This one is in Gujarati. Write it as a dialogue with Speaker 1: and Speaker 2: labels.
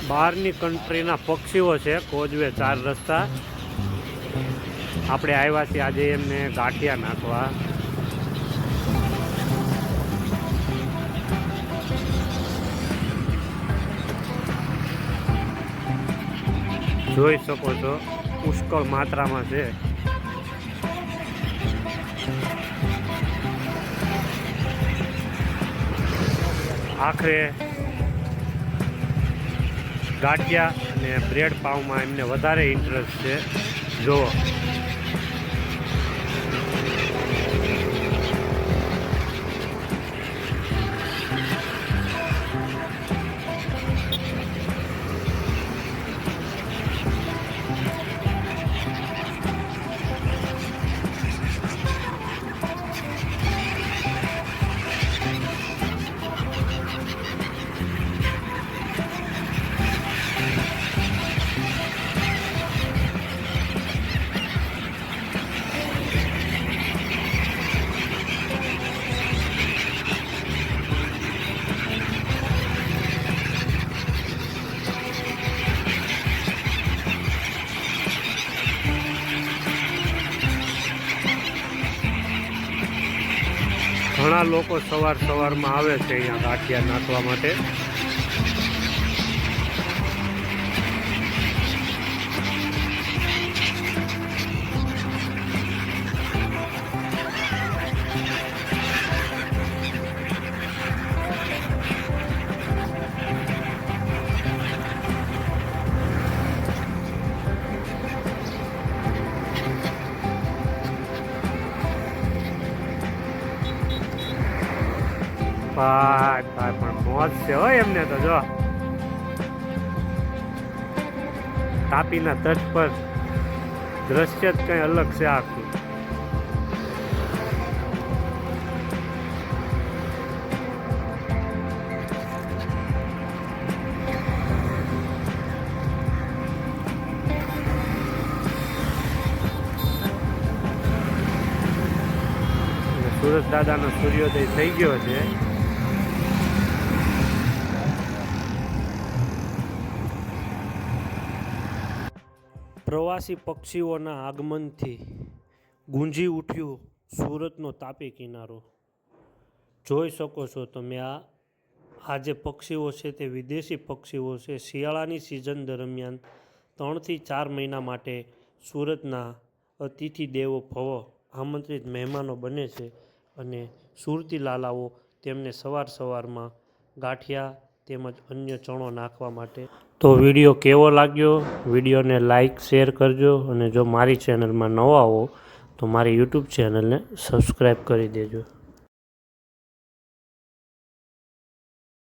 Speaker 1: બહારની કન્ટ્રીના પક્ષીઓ છે કોઝવે 4 રસ્તા. આપણે આવ્યા છીએ આજે એમને ગાંઠિયા નાખવા. જોઈ શકો છો પુષ્કળ માત્રામાં છે. આખરે ગાંઠિયા અને બ્રેડ પાઉંમાં એમને વધારે ઇન્ટરેસ્ટ છે. જો ઘણા લોકો સવારમાં આવે છે અહીંયા ગાંઠિયા નાખવા માટે. ભાઈ પણ મોજ છે હોય એમને તો. જો તાપીના તટ પર દ્રશ્ય જ કઈ અલગ છે આખું. સુરત દાદાનો સૂર્યોદય થઈ ગયો છે. પ્રવાસી પક્ષીઓના આગમનથી ગુંજી ઉઠ્યું સુરતનો તાપી કિનારો. જોઈ શકો છો તમે આ જે પક્ષીઓ છે તે વિદેશી પક્ષીઓ છે. શિયાળાની સિઝન દરમિયાન 3 થી 4 મહિના માટે સુરતના અતિથિ દેવો ભવ આમંત્રિત મહેમાનો બને છે અને સુરતી લાલાઓ તેમને સવારમાં ગાંઠિયા તેમજ અન્ય ચણો નાખવા માટે. તો વિડીયો કેવો લાગ્યો? વિડીયોને લાઈક શેર કરજો અને જો મારી ચેનલમાં નવા હો તો મારી યુટ્યુબ ચેનલને સબસ્ક્રાઈબ કરી દેજો.